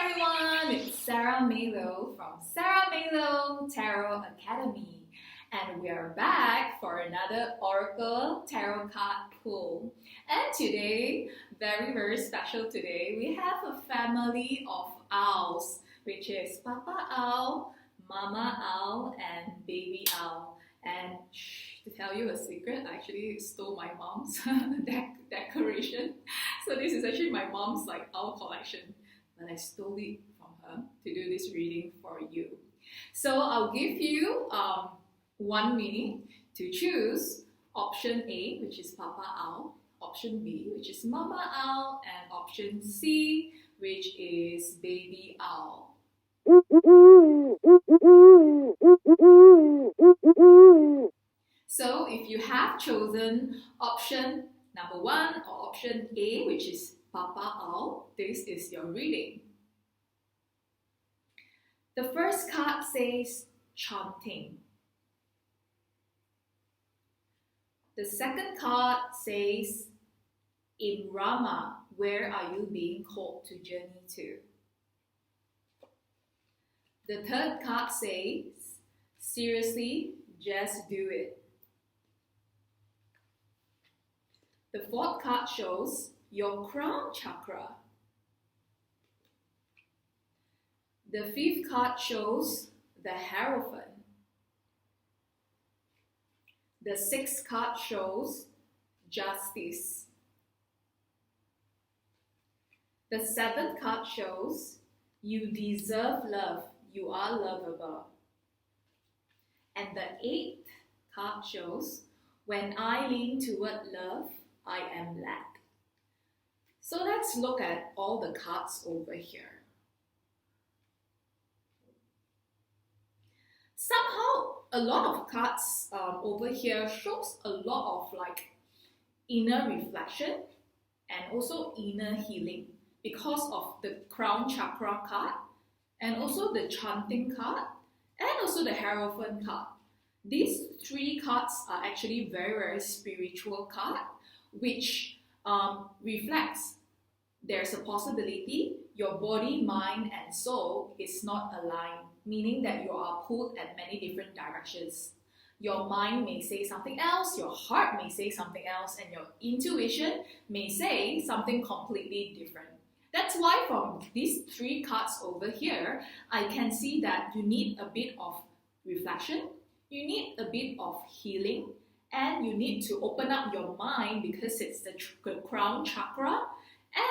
everyone, it's Sarah Malo from Sarah Malo Tarot Academy, and we are back for another Oracle Tarot card pull. And today, very special today, we have a family of owls, which is Papa Owl, Mama Owl, and Baby Owl. And to tell you a secret, I actually stole my mom's decoration. So this is actually my mom's owl collection, but I stole it from her to do this reading for you. So I'll give you 1 minute to choose option A, which is Papa Owl, option B, which is Mama Owl, and option C, which is Baby Owl. So if you have chosen option number 1 or option A, which is Papa Owl, this is your reading. The first card says chanting. The second card says in Rama, where are you being called to journey to? The third card says, seriously, just do it. The fourth card shows your crown chakra. The fifth card shows the Hierophant. The sixth card shows justice. The seventh card shows you deserve love. You are lovable. And the eighth card shows when I lean toward love, I am led. So let's look at all the cards over here. Somehow, a lot of cards over here shows a lot of inner reflection and also inner healing because of the crown chakra card and also the chanting card and also the Hierophant card. These 3 cards are actually very spiritual cards, which reflects there's a possibility your body, mind, and soul is not aligned, meaning that you are pulled at many different directions. Your mind may say something else, your heart may say something else, and your intuition may say something completely different. That's why from these 3 cards over here, I can see that you need a bit of reflection, you need a bit of healing, and you need to open up your mind because it's the crown chakra,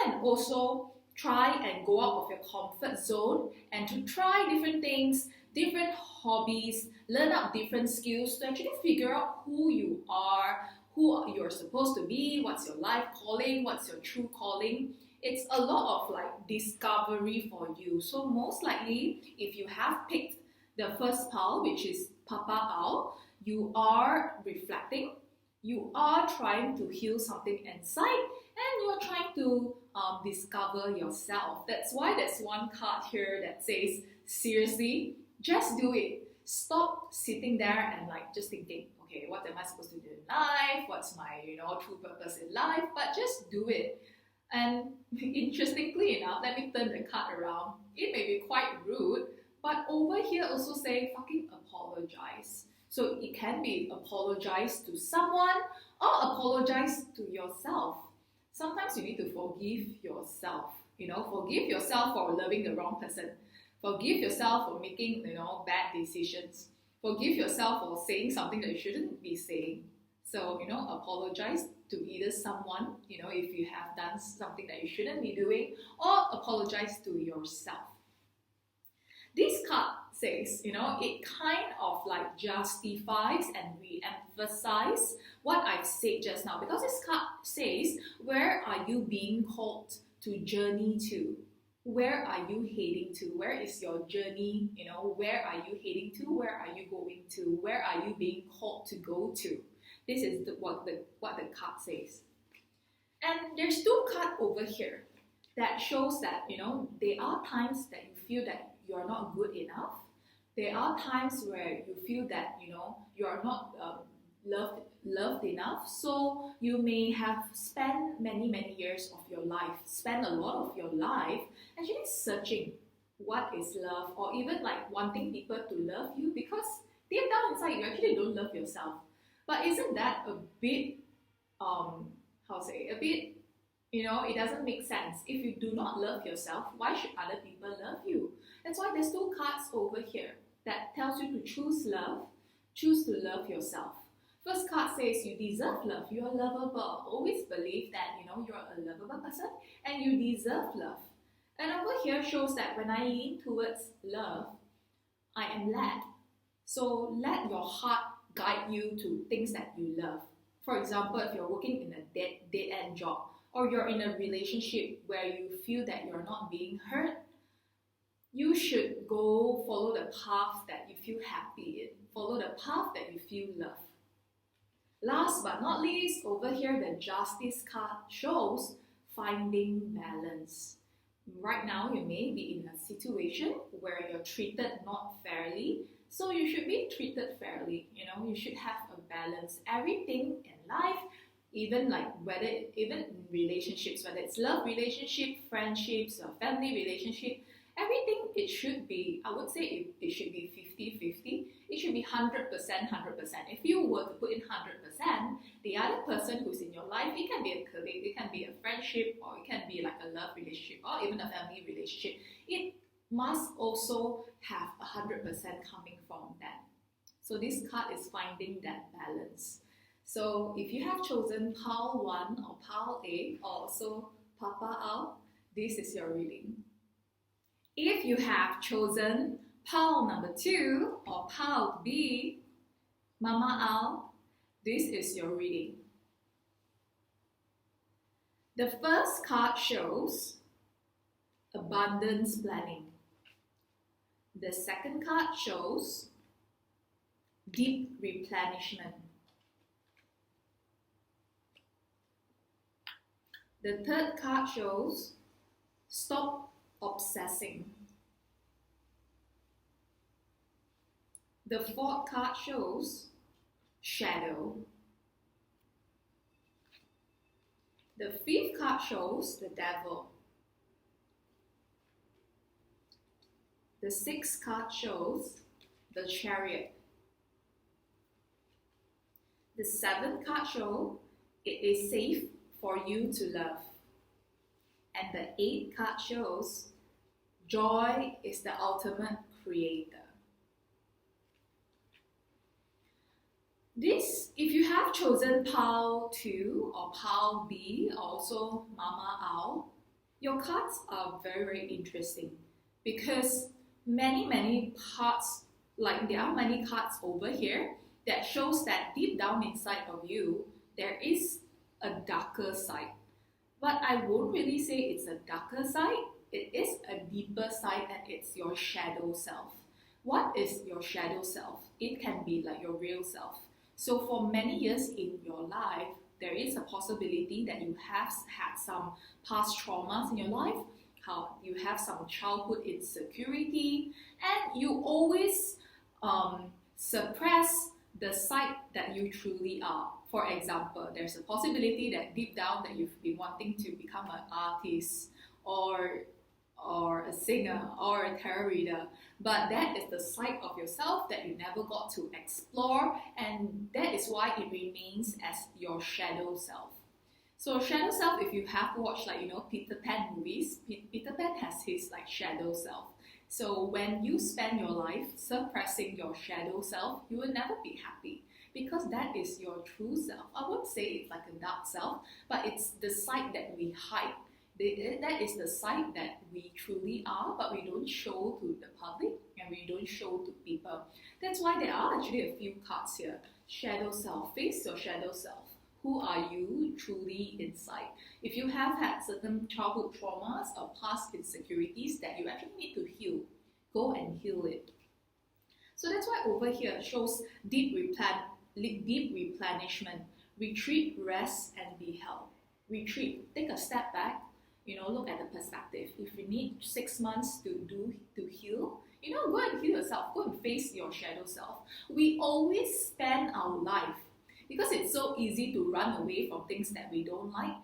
and also try and go out of your comfort zone and to try different things, different hobbies, learn out different skills to actually figure out who you are, who you're supposed to be, what's your life calling, what's your true calling. It's a lot of discovery for you. So most likely, if you have picked the first pile, which is Papa Owl, you are reflecting, you are trying to heal something inside, and you're trying to discover yourself. That's why there's one card here that says, seriously, just do it. Stop sitting there and just thinking, okay, what am I supposed to do in life? What's my true purpose in life? But just do it. And interestingly enough, let me turn the card around. It may be quite rude, but over here also say fucking apologize. So it can be apologize to someone or apologize to yourself. Sometimes you need to forgive yourself. Forgive yourself for loving the wrong person. Forgive yourself for making bad decisions. Forgive yourself for saying something that you shouldn't be saying. So apologize to either someone, if you have done something that you shouldn't be doing, or apologize to yourself. This card says, it kind of justifies and re-emphasize what I've said just now, because this card says, where are you being called to journey to? Where are you heading to? Where is your journey? Where are you heading to? Where are you going to? Where are you being called to go to? This is what the card says. And there's 2 cards over here that shows that, there are times that you feel that you are not good enough. There are times where you feel that, you are not loved enough. So you may have spent many years of your life, spend a lot of your life actually searching what is love, or even like wanting people to love you, because deep down inside you actually don't love yourself. But isn't that a bit a bit, it doesn't make sense. If you do not love yourself, why should other people love you? That's why there's two cards over here that tells you to choose love, choose to love yourself. First card says you deserve love, you are lovable. Always believe that you're a lovable person and you deserve love. And over here shows that when I lean towards love, I am led. So let your heart guide you to things that you love. For example, if you're working in a dead-end job, or you're in a relationship where you feel that you're not being heard, you should go follow the path that you feel happy in. Follow the path that you feel love. Last but not least, over here the Justice card shows finding balance. Right now you may be in a situation where you're treated not fairly, so you should be treated fairly. You should have a balance. Everything in life, even in relationships, whether it's love relationship, friendships, or family relationship, everything, it should be, I would say it should be 50-50. It should be 100%, 100%. If you were to put in 100%, the other person who's in your life, it can be a colleague, it can be a friendship, or it can be like a love relationship, or even a family relationship. It must also have 100% coming from that. So this card is finding that balance. So if you have chosen Pile 1 or Pile A, or also Papa Ao, this is your reading. If you have chosen Pile number 2 or Pile B, Mama Ao, this is your reading. The first card shows abundance planning. The second card shows deep replenishment. The third card shows stop obsessing. The fourth card shows shadow. The fifth card shows the devil. The sixth card shows the chariot. The seventh card shows it is safe for you to love. And the eighth card shows joy is the ultimate creator. This, if you have chosen Pile 2 or Pile B, also Mama Ao, your cards are very interesting, because many parts, like there are many cards over here that shows that deep down inside of you, there is a darker side. But I won't really say it's a darker side, it is a deeper side, and it's your shadow self. What is your shadow self? It can be like your real self. So for many years in your life, there is a possibility that you have had some past traumas in your life, how you have some childhood insecurity, and you always suppress the side that you truly are. For example, there's a possibility that deep down that you've been wanting to become an artist or a singer or a tarot reader, but that is the side of yourself that you never got to explore, and that is why it remains as your shadow self. So shadow self, if you have watched Peter Pan movies, Peter Pan has his shadow self. So when you spend your life suppressing your shadow self, you will never be happy, because that is your true self. I won't say it's like a dark self, but it's the side that we hide. That is the side that we truly are, but we don't show to the public and we don't show to people. That's why there are actually a few cards here. Shadow self, face your shadow self. Who are you truly inside? If you have had certain childhood traumas or past insecurities that you actually need to heal, go and heal it. So that's why over here it shows deep replenishment. Retreat, rest, and be held. Retreat, take a step back. Look at the perspective. If you need 6 months to heal, go and heal yourself. Go and face your shadow self. We always spend our life because it's so easy to run away from things that we don't like.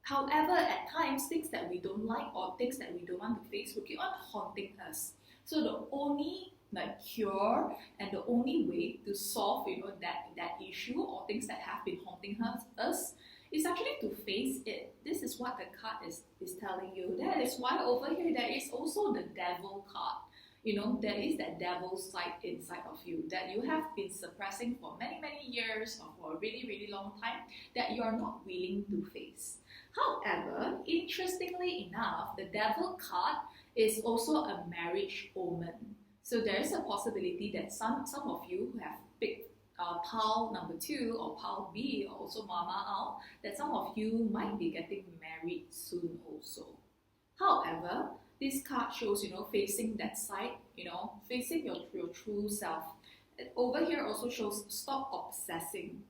However, at times, things that we don't like or things that we don't want to face will keep on haunting us. So the only cure and the only way to solve that issue or things that have been haunting us is actually to face it. This is what the card is telling you. That is why over here there is also the devil card. There is that devil side inside of you that you have been suppressing for many, many years or for a really, really long time that you are not willing to face. However, interestingly enough, the devil card is also a marriage omen. So there is a possibility that some of you who have picked pile number 2 or pile B or also Mama Owl, that some of you might be getting married soon also. However, this card shows, facing that side, facing your true self. Over here also shows stop obsessing.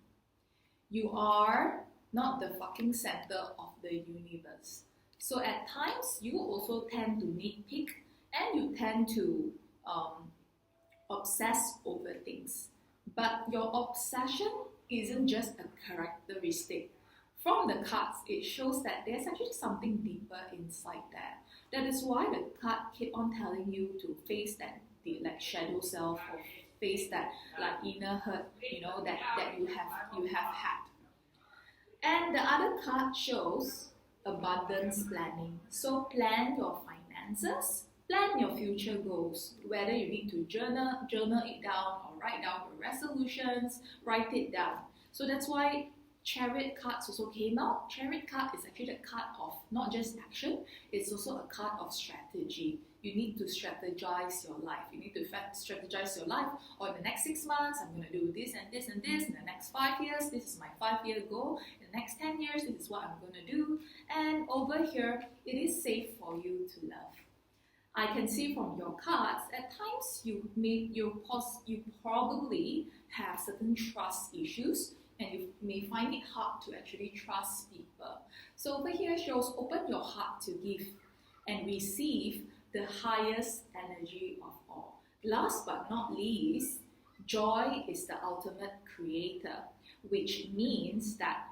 You are not the fucking center of the universe. So at times, you also tend to nitpick and you tend to obsess over things. But your obsession isn't just a characteristic. From the cards, it shows that there's actually something deeper inside there. That is why the card keep on telling you to face that shadow self or face that inner hurt, that you have had. And the other card shows abundance planning. So plan your finances, plan your future goals, whether you need to journal it down or write down your resolutions, write it down. So that's why Chariot cards also came out. Chariot card is actually the card of not just action, it's also a card of strategy. You need to strategize your life. You need to strategize your life. Or in the next 6 months, I'm going to do this and this and this. In the next 5 years, this is my 5-year goal. In the next 10 years, this is what I'm going to do. And over here, it is safe for you to love. I can see from your cards, at times you probably have certain trust issues and you may find it hard to actually trust people. So over here shows open your heart to give and receive the highest energy of all. Last but not least, joy is the ultimate creator, which means that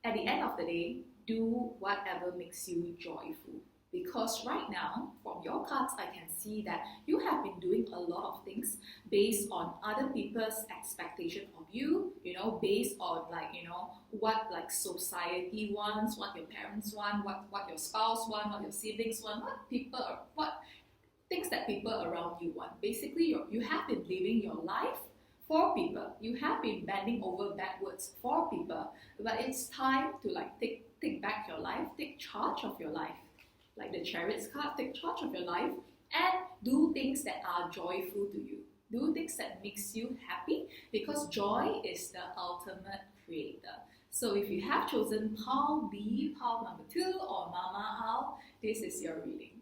at the end of the day, do whatever makes you joyful. Because right now, from your cards, I can see that you have been doing a lot of things based on other people's expectation of you, based on what society wants, what your parents want, what your spouse want, what your siblings want, what things that people around you want. Basically, you have been living your life for people. You have been bending over backwards for people. But it's time to take back your life, take charge of your life. Like the Chariot's card, take charge of your life and do things that are joyful to you. Do things that makes you happy because joy is the ultimate creator. So if you have chosen pile B, pile number 2 or Mama Owl, this is your reading.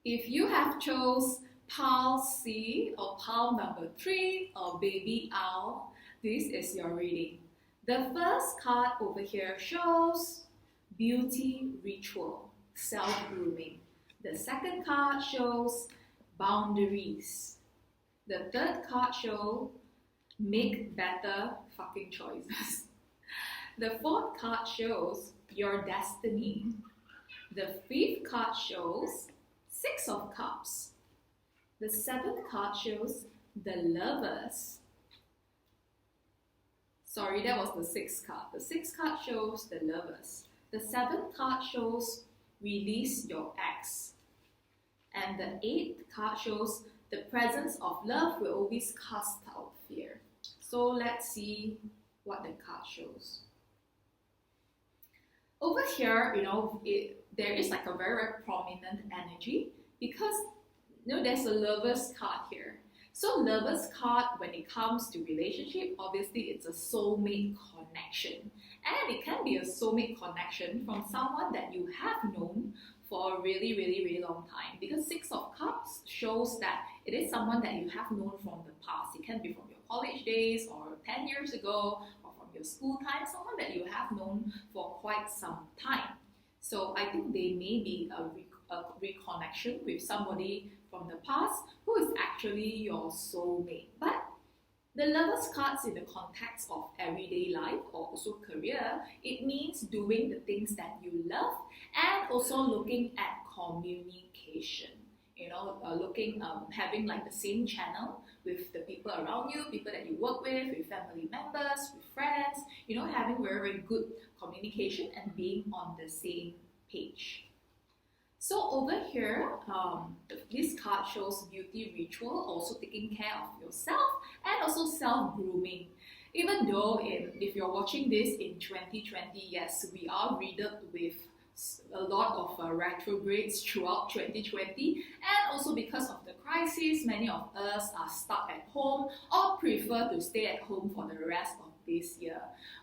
If you have chose pile C or pile number 3 or Baby Owl, this is your reading. The first card over here shows beauty ritual, self-grooming. The second card shows boundaries. The third card shows make better fucking choices. The fourth card shows your destiny. The fifth card shows 6 of Cups. The 7th card shows the Lovers. Sorry, that was the 6th card. The 6th card shows the Lovers. The 7th card shows release your ex. And the 8th card shows the presence of love will always cast out fear. So let's see what the card shows. Over here, there is a very, very prominent energy because there's a Lover's card here. So Lover's card, when it comes to relationship, obviously it's a soulmate connection. And it can be a soulmate connection from someone that you have known for a really, really, really long time. Because 6 of Cups shows that it is someone that you have known from the past. It can be from your college days or 10 years ago or from your school time, someone that you have known for quite some time. So I think they may be a reconnection with somebody from the past who is actually your soulmate. But The Lovers cards in the context of everyday life or also career, it means doing the things that you love and also looking at communication. Having like the same channel with the people around you, people that you work with family members, with friends, having very, very good communication and being on the same page. So over here, this card shows beauty ritual, also taking care of yourself and also self-grooming. Even though if you're watching this in 2020, yes, we are riddled with a lot of retrogrades throughout 2020, and also because of the crisis, many of us are stuck at home or prefer to stay at home for the rest of this year.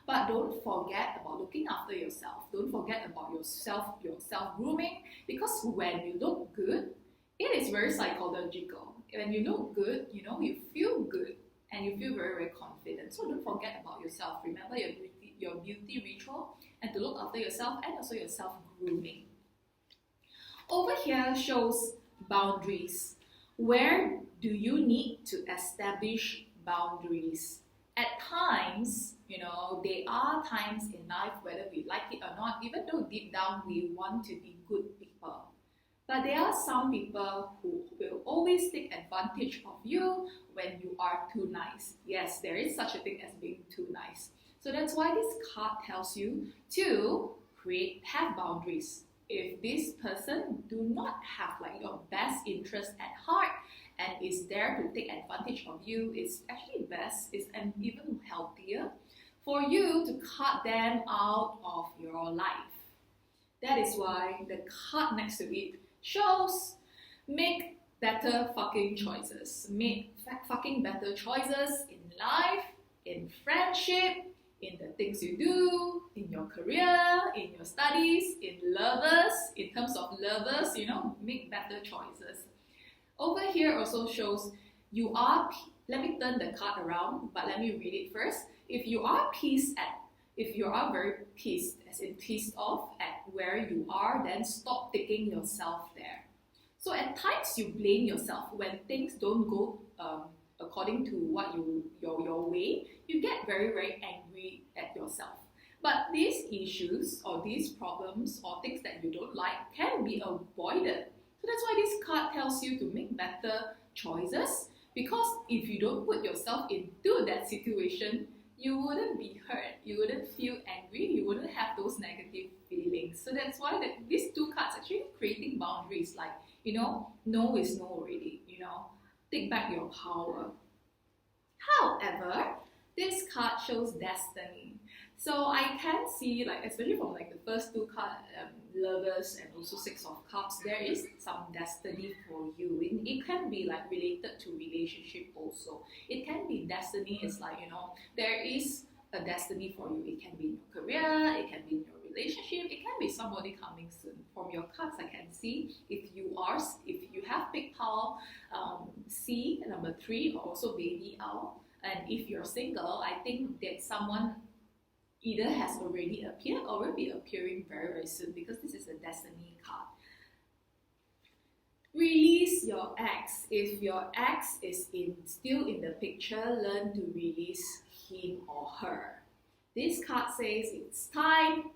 But don't forget about looking after yourself. Don't forget about your self-grooming, because when you look good, it is very psychological. When you look good, you feel good and you feel very, very confident. So don't forget about yourself. Remember your beauty ritual and to look after yourself and also your self-grooming. Over here shows boundaries. Where do you need to establish boundaries? At times, there are times in life, whether we like it or not, even though deep down we want to be good people. But there are some people who will always take advantage of you when you are too nice. Yes, there is such a thing as being too nice. So that's why this card tells you to have boundaries. If this person do not have like your best interest at heart and is there to take advantage of you, it's actually best, and even healthier for you to cut them out of your life. That is why the card next to it shows make better fucking choices. Make fucking better choices in life, in friendship, in the things you do, in your career, in your studies, in lovers, in terms of lovers, make better choices. Over here also shows let me turn the card around, but let me read it first. If you are very pissed, as in pissed off at where you are, then stop taking yourself there. So at times you blame yourself when things don't go according to what your way. You get very, very angry at yourself. But these issues or these problems or things that you don't like can be avoided. So that's why this card tells you to make better choices, because if you don't put yourself into that situation, you wouldn't be hurt, you wouldn't feel angry, you wouldn't have those negative feelings. So that's why these two cards actually creating boundaries, like, no is no already, take back your power. However, this card shows destiny. So I can see, like, especially from like the first two cards, Lovers and also Six of Cups, there is some destiny for you. It can be like related to relationship also. It can be destiny is like, there is a destiny for you. It can be in your career, it can be in your relationship, it can be somebody coming soon. From your cards, I can see if you have big power, C, number 3, or also baby owl. And if you're single, I think that someone either has already appeared or will be appearing very, very soon, because this is a destiny card. Release your ex. If your ex is still in the picture, learn to release him or her. This card says it's time.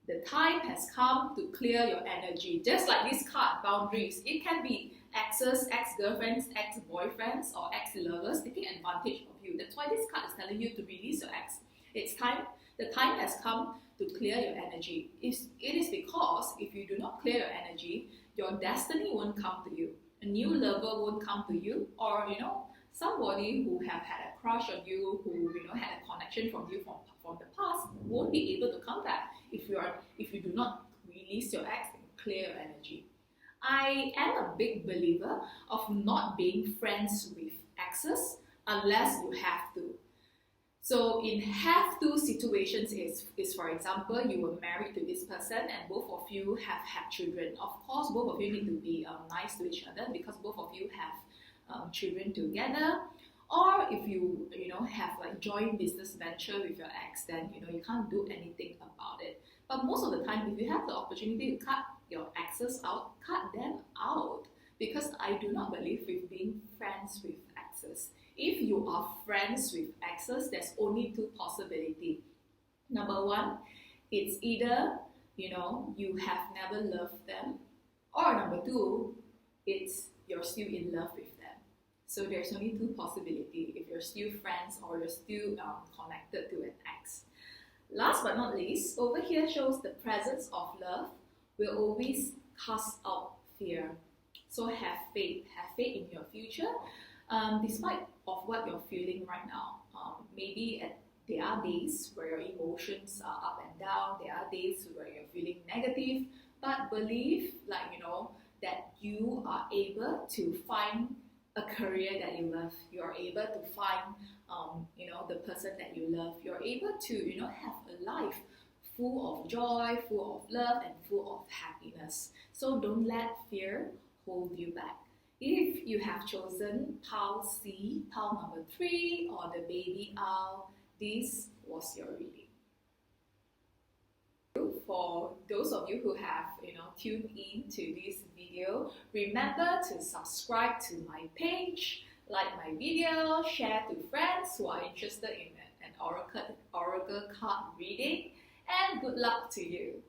The time has come to clear your energy. Just like this card, boundaries. It can be exes, ex-girlfriends, ex-boyfriends, or ex-lovers taking advantage of you. That's why this card is telling you to release your ex. It's time. The time has come to clear your energy. It is because if you do not clear your energy, your destiny won't come to you. A new lover won't come to you, or somebody who have had a crush on you, who had a connection from you from the past, won't be able to come back if you do not release your ex and clear your energy. I am a big believer of not being friends with exes unless you have to. So in have to situations is for example, you were married to this person and both of you have had children. Of course, both of you need to be nice to each other because both of you have children together. Or if you have like joint business venture with your ex, then you can't do anything about it. But most of the time, if you have the opportunity to cut your exes out, cut them out, because I do not believe with being friends with exes. exes. If you are friends with exes, there's only two possibilities. Number one, it's either, you have never loved them, or number two, it's you're still in love with them. So there's only two possibilities if you're still friends or you're still connected to an ex. Last but not least, over here shows the presence of love will always cast out fear. So have faith in your future, despite of what you're feeling right now. Maybe there are days where your emotions are up and down. There are days where you're feeling negative, but believe, that you are able to find a career that you love. You're able to find, the person that you love. You're able to, have a life full of joy, full of love, and full of happiness. So don't let fear hold you back. If you have chosen pile C, pile number 3, or the baby owl, this was your reading. For those of you who have tuned in to this video, remember to subscribe to my page, like my video, share to friends who are interested in an oracle card reading, and good luck to you.